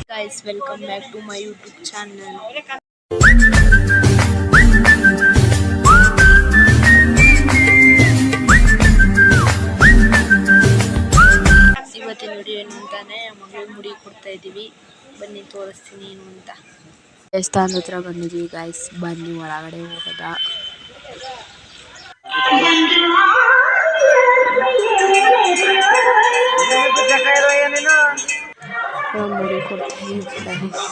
Guys, welcome back to my YouTube channel. ಇವತ್ತಿನ video ಏನು ಅಂತಾನೆ ಮಗಳಿಗೆ ಮುಡಿ ಕೊಡ್ತಾ ಇದ್ದೀವಿ. ಬನ್ನಿ ತೋರಿಸ್ತೀನಿ ಏನು ಅಂತ. ದೇವಸ್ಥಾನದ ಹತ್ರ ಬಂದಿದ್ದೀವಿ ಗಾಯ್ಸ್. ಬನ್ನಿ ಒಳಗಡೆ ಹೋಗೋದ. ಮುಡಿ ಕೊಡ್ತಾ ಇದ್ದೀವಿ ಗಾಯ್ಸ್.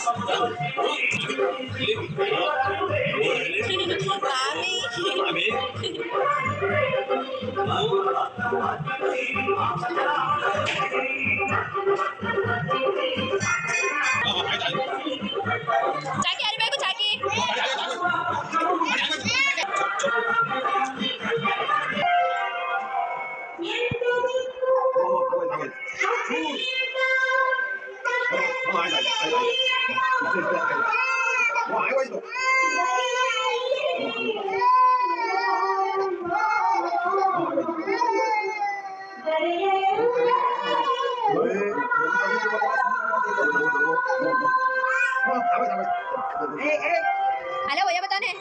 हेलो भैया बताने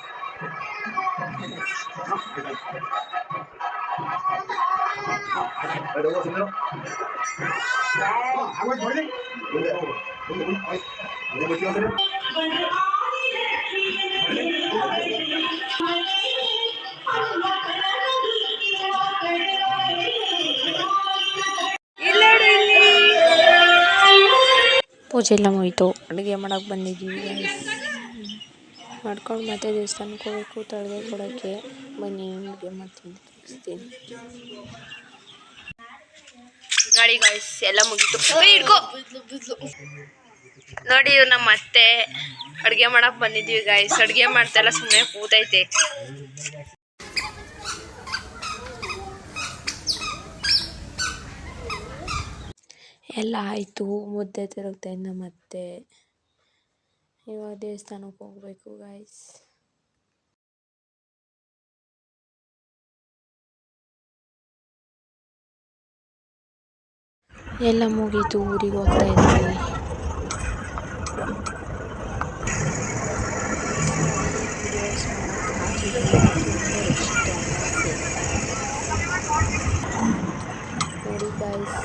ಪೂಜೆ ಎಲ್ಲ ಮುಗೀತು. ಅಡುಗೆ ಮಾಡೋಕೆ ಬಂದಿದ್ದೀವಿ ಗೈಸ್. ಮಾಡ್ಕೊಂಡು ಮತ್ತೆ ದೇವಸ್ಥಾನಕ್ಕೆ ಹೋಗಬೇಕು ತಳಗೆ ಕೊಡೋಕ್ಕೆ. ಬನ್ನಿ ಅಡುಗೆ ಮಾಡ್ತೀನಿ ತೋರಿಸ್ತೀನಿ. ನೋಡಿ ಗೈಸ್ ಎಲ್ಲ ಮುಗೀತು. ಹಿಡ್ಕೊ ನೋಡಿ ಇವ್ರು ನಮ್ಮ ಅತ್ತೆ ಅಡುಗೆ ಮಾಡಕ್ಕೆ ಬಂದಿದ್ದೀವಿ ಗೈಸ್. ಅಡುಗೆ ಮಾಡ್ತಾಯಿಲ್ಲ, ಸುಮ್ಮನೆ ಕೂತೈತೆ. ಎಲ್ಲ ಆಯಿತು. ಮುದ್ದೆ ತಿರುಗ್ತಾ ಇದ್ದ ಮತ್ತೆ ಇವಾಗ ದೇವಸ್ಥಾನಕ್ಕೆ ಹೋಗ್ಬೇಕು ಗಾಯ್ಸ್. ಎಲ್ಲ ಮುಗೀತು, ಊರಿಗೆ ಹೋಗ್ತಾ ಇದ್ದೀವಿ. ನೋಡಿ ಗಾಯ್ಸ್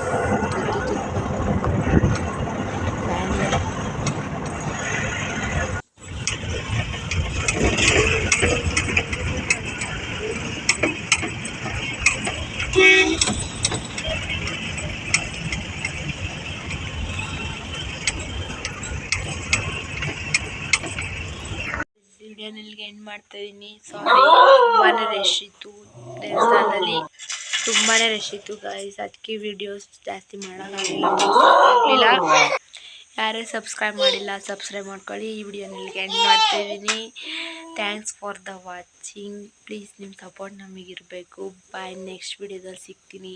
ವಿಡಿಯೋನಿಲ್ಗೆ ಎಂಡ್ ಮಾಡ್ತಾ ಇದ್ದೀನಿ. ಸಾರಿ, ತುಂಬಾ ರಶ್ ಇತ್ತು ದೇವಸ್ಥಾನದಲ್ಲಿ, ತುಂಬಾ ರಶ್ ಇತ್ತು ಗಾಯ್ಸ್. ಅದಕ್ಕೆ ವಿಡಿಯೋಸ್ ಜಾಸ್ತಿ ಮಾಡೋಕ್ಕಾಗಲಿಲ್ಲ. ಯಾರೇ ಸಬ್ಸ್ಕ್ರೈಬ್ ಮಾಡಿಲ್ಲ ಸಬ್ಸ್ಕ್ರೈಬ್ ಮಾಡ್ಕೊಳ್ಳಿ. ಈ ವಿಡಿಯೋನಿಲ್ಗೆ ಎಂಡ್ ಮಾಡ್ತಾ ಇದ್ದೀನಿ. Thanks for the watching. Please ನಿಮ್ಮ ಸಪೋರ್ಟ್ ನಮಗಿರಬೇಕು. ಬಾಯ್, ನೆಕ್ಸ್ಟ್ ವಿಡಿಯೋದಲ್ಲಿ ಸಿಗ್ತೀನಿ.